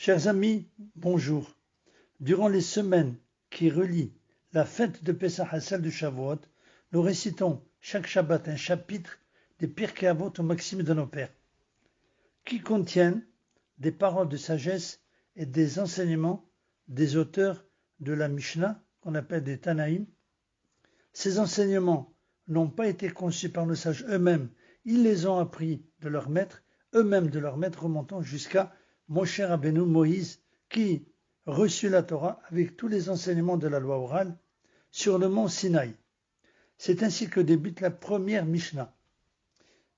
Chers amis, bonjour. Durant les semaines qui relient la fête de Pessah à celle de Shavuot, nous récitons chaque Shabbat un chapitre des Pirkei Avot au Maxime de nos pères, qui contiennent des paroles de sagesse et des enseignements des auteurs de la Mishnah, qu'on appelle des Tanaïm. Ces enseignements n'ont pas été conçus par nos sages eux-mêmes, ils les ont appris de leur maître, eux-mêmes de leur maître, remontant jusqu'à Moshe Rabbeinu, Moïse, qui reçut la Torah avec tous les enseignements de la loi orale sur le mont Sinaï. C'est ainsi que débute la première Mishnah.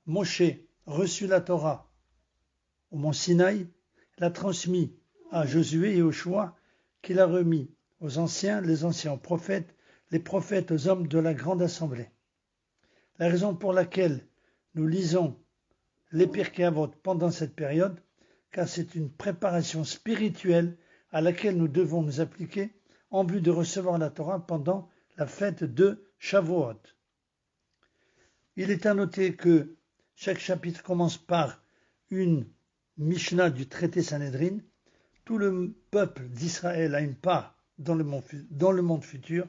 Moshe reçut la Torah au mont Sinaï, l'a transmis à Josué et Joshua, qui l'a remis aux anciens, les anciens aux prophètes, les prophètes aux hommes de la grande assemblée. La raison pour laquelle nous lisons les Pirkei Avot pendant cette période, car c'est une préparation spirituelle à laquelle nous devons nous appliquer en vue de recevoir la Torah pendant la fête de Shavuot. Il est à noter que chaque chapitre commence par une Mishnah du traité Sanhédrin. Tout le peuple d'Israël a une part dans le monde futur,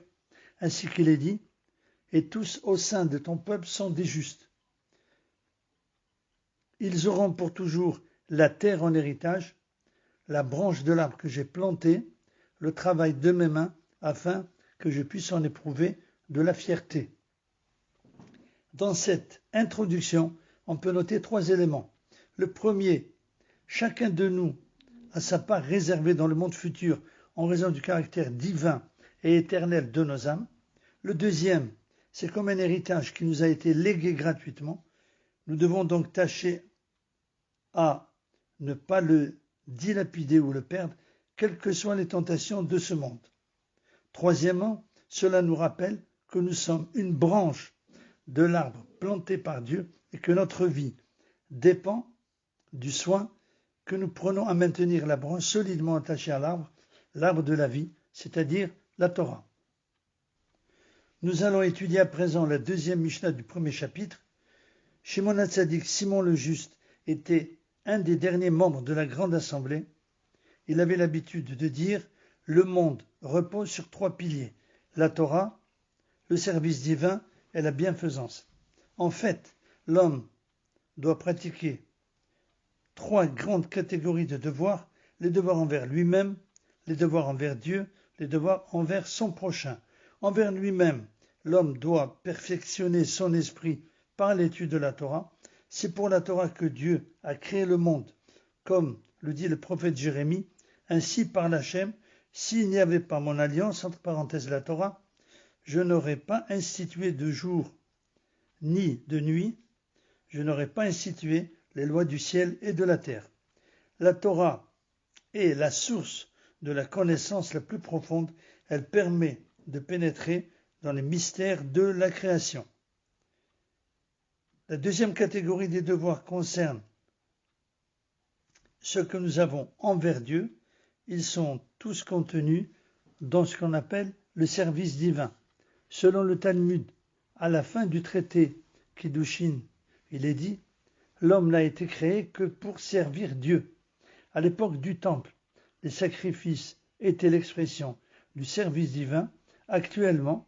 ainsi qu'il est dit, et tous au sein de ton peuple sont des justes. Ils auront pour toujours la terre en héritage, la branche de l'arbre que j'ai planté, le travail de mes mains, afin que je puisse en éprouver de la fierté. Dans cette introduction, on peut noter 3 éléments. Le premier, chacun de nous a sa part réservée dans le monde futur en raison du caractère divin et éternel de nos âmes. Le deuxième, c'est comme un héritage qui nous a été légué gratuitement. Nous devons donc tâcher à ne pas le dilapider ou le perdre, quelles que soient les tentations de ce monde. Troisièmement, cela nous rappelle que nous sommes une branche de l'arbre planté par Dieu et que notre vie dépend du soin que nous prenons à maintenir la branche solidement attachée à l'arbre de la vie, c'est-à-dire la Torah. Nous allons étudier à présent la deuxième Mishnah du premier chapitre. Shimon HaTzadik, Simon le Juste, était un des derniers membres de la grande assemblée. Il avait l'habitude de dire « Le monde repose sur 3 piliers, la Torah, le service divin et la bienfaisance ». En fait, l'homme doit pratiquer 3 grandes catégories de devoirs, les devoirs envers lui-même, les devoirs envers Dieu, les devoirs envers son prochain. Envers lui-même, l'homme doit perfectionner son esprit par l'étude de la Torah. C'est pour la Torah que Dieu a créé le monde, comme le dit le prophète Jérémie. Ainsi parle Hachem, s'il n'y avait pas mon alliance, entre parenthèses la Torah, je n'aurais pas institué de jour ni de nuit, je n'aurais pas institué les lois du ciel et de la terre. La Torah est la source de la connaissance la plus profonde. Elle permet de pénétrer dans les mystères de la création. La deuxième catégorie des devoirs concerne ce que nous avons envers Dieu. Ils sont tous contenus dans ce qu'on appelle le service divin. Selon le Talmud, à la fin du traité Kiddushin, il est dit « L'homme n'a été créé que pour servir Dieu ». À l'époque du Temple, les sacrifices étaient l'expression du service divin. Actuellement,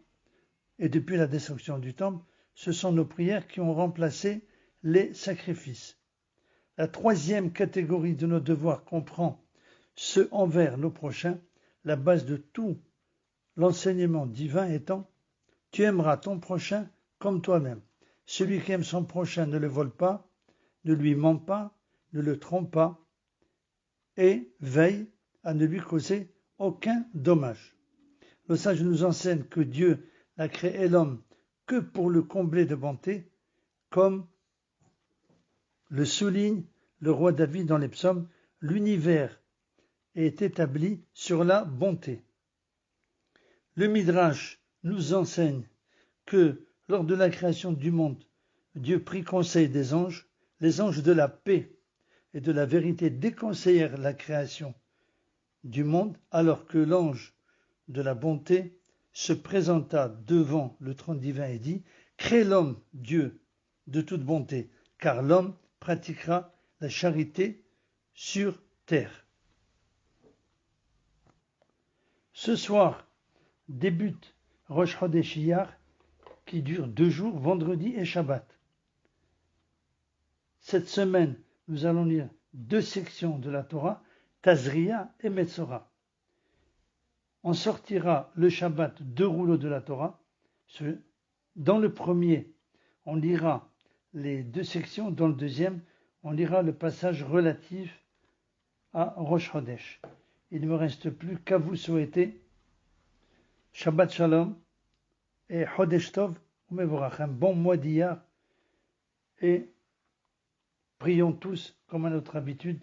et depuis la destruction du Temple, ce sont nos prières qui ont remplacé les sacrifices. La troisième catégorie de nos devoirs comprend ceux envers nos prochains, la base de tout l'enseignement divin étant « Tu aimeras ton prochain comme toi-même ». Celui qui aime son prochain ne le vole pas, ne lui ment pas, ne le trompe pas et veille à ne lui causer aucun dommage. Le sage nous enseigne que Dieu n'a créé l'homme que pour le combler de bonté, comme le souligne le roi David dans les psaumes, l'univers est établi sur la bonté. Le Midrash nous enseigne que lors de la création du monde, Dieu prit conseil des anges, les anges de la paix et de la vérité déconseillèrent la création du monde, alors que l'ange de la bonté se présenta devant le trône divin et dit « Crée l'homme, Dieu, de toute bonté, car l'homme pratiquera la charité sur terre. » Ce soir débute Rosh Chodesh Iyar qui dure 2 jours, vendredi et Shabbat. Cette semaine, nous allons lire 2 sections de la Torah, Tazria et Metzora. On sortira le Shabbat 2 rouleaux de la Torah. Dans le premier, on lira les 2 sections. Dans le deuxième, on lira le passage relatif à Rosh Chodesh. Il ne me reste plus qu'à vous souhaiter Shabbat Shalom et Chodesh Tov ou Mevorach, un bon mois d'Iyar, et prions tous, comme à notre habitude,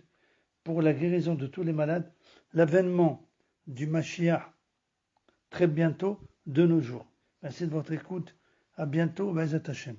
pour la guérison de tous les malades, l'avènement du Mashiach très bientôt de nos jours. Merci de votre écoute. À bientôt. Be'ezrat Hashem.